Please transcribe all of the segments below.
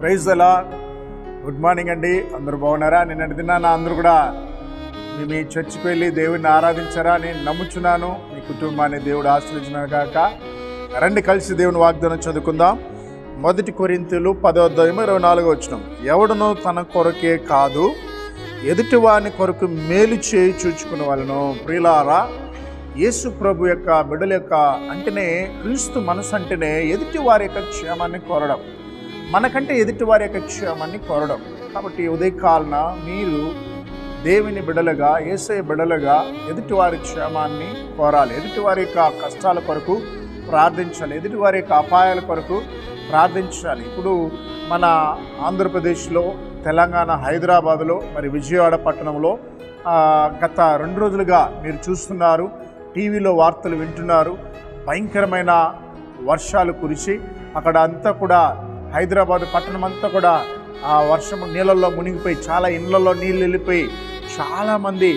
Praise the Lord. Good morning అండి. అందరూ బాగున్నారా? నిన్నటి దినాన అందరూ కూడా మీ చర్చికి వెళ్ళి దేవుడిని ఆరాధించారా? నేను నమ్ముచున్నాను. మీ కుటుంబాన్ని దేవుడు ఆశీర్వదించును గాక. రండి కలిసి దేవుని వాగ్దానం చదువుకుందాం. 1 కొరింథీయులు 10:24 ఎవడునో తన కొరకే కాదు ఎదుటి వాని కొరకు మేలు చేయి చూచుకునే వాళ్ళను. ప్రియులారా, యేసు ప్రభు యొక్క బిడ్డల యొక్క అంటేనే క్రీస్తు మనసు అంటేనే ఎదుటి వారి యొక్క క్షేమాన్ని కోరడం, మనకంటే ఎదుటి వారి యొక్క క్షేమాన్ని కోరడం. కాబట్టి ఉదయకాలన మీరు దేవుని బిడ్డలుగా, యేసయ్య బిడ్డలుగా ఎదుటివారి క్షేమాన్ని కోరాలి. ఎదుటివారి యొక్క కష్టాల కొరకు ప్రార్థించాలి. ఎదుటివారి యొక్క అపాయాల కొరకు ప్రార్థించాలి. ఇప్పుడు మన ఆంధ్రప్రదేశ్లో, తెలంగాణ, హైదరాబాదులో, మరి విజయవాడ పట్టణంలో గత 2 రోజులుగా మీరు చూస్తున్నారు, టీవీలో వార్తలు వింటున్నారు. భయంకరమైన వర్షాలు కురిసి అక్కడ అంతా కూడా హైదరాబాద్ పట్టణం అంతా కూడా ఆ వర్షం నీళ్ళల్లో మునిగిపోయి, చాలా ఇళ్లలో నీళ్ళు వెళ్ళిపోయి చాలామంది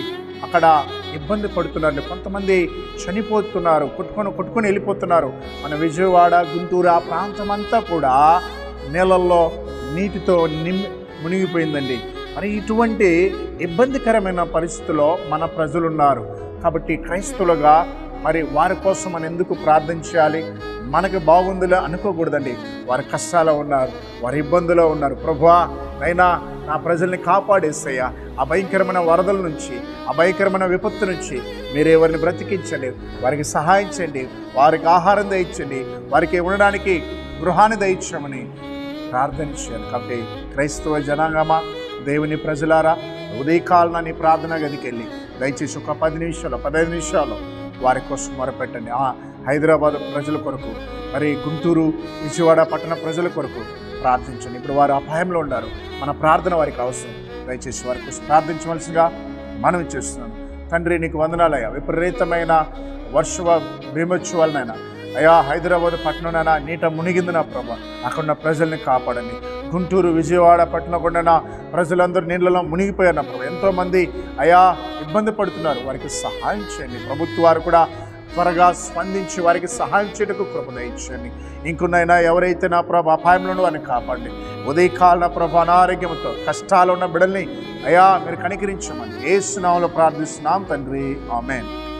అక్కడ ఇబ్బంది పడుతున్నారు. కొంతమంది చనిపోతున్నారు, కొట్టుకొని వెళ్ళిపోతున్నారు. మన విజయవాడ, గుంటూరు ఆ ప్రాంతం అంతా కూడా నీళ్ళల్లో నీటితో మునిగిపోయిందండి. మరి ఇటువంటి ఇబ్బందికరమైన పరిస్థితుల్లో మన ప్రజలున్నారు. కాబట్టి క్రైస్తవులుగా మరి వారి కోసం మనం ఎందుకు ప్రార్థించాలి? మనకు బాగుందిలే అనుకోకూడదండి. వారి కష్టాల్లో ఉన్నారు, వారి ఇబ్బందులో ఉన్నారు. ప్రభువా, అయినా నా ప్రజల్ని కాపాడేసయ్యా, ఆ భయంకరమైన వరదల నుంచి, ఆ భయంకరమైన విపత్తు నుంచి మీరు ఎవరిని బ్రతికించండి, వారికి సహాయం చేయండి, వారికి ఆహారం దయచండి, వారికి ఉండడానికి గృహాన్ని దయచమని ప్రార్థించాను. కాబట్టి క్రైస్తవ జనాంగమా, దేవుని ప్రజలారా, ఉదయకాలన నీ ప్రార్థన గదికి వెళ్ళి దయచేసి ఒక 15 నిమిషాలు వారి కోసం మొరపెట్టండి. హైదరాబాద్ ప్రజల కొరకు, మరి గుంటూరు, విజయవాడ పట్టణ ప్రజల కొరకు ప్రార్థించండి. ఇప్పుడు వారు అపాయంలో ఉన్నారు. మన ప్రార్థన వారికి అవసరం. దయచేసి వారి కోసం ప్రార్థించవలసిగా మనవి చేస్తున్నాను. తండ్రి, నీకు వందనాలయ్యా. విపరీతమైన భీమోత్సవాలనైనా అయ్యా, హైదరాబాద్ పట్టణంనైనా నీట మునిగింది నా ప్రభా. అక్కడున్న ప్రజల్ని కాపాడండి. గుంటూరు, విజయవాడ పట్టణం కూడా ప్రజలందరూ నీళ్ళలో మునిగిపోయారు నా ప్రభా. ఎంతోమంది అయ్యా ఇబ్బంది పడుతున్నారు, వారికి సహాయం చేయండి. ప్రభుత్వాలు కూడా త్వరగా స్పందించి వారికి సహాయం చేయటకు కృప దయచేయండి. ఇంకొన్నైనా ఎవరైతే నా ప్రభా అపాయంలో వారిని కాపాడండి. ఉదయకాల ప్రభా అనారోగ్యంతో కష్టాలు ఉన్న బిడ్డల్ని అయ్యా మీరు కనికరించమని యేసు నామములో ప్రార్థిస్తున్నాం తండ్రి, ఆమేన్.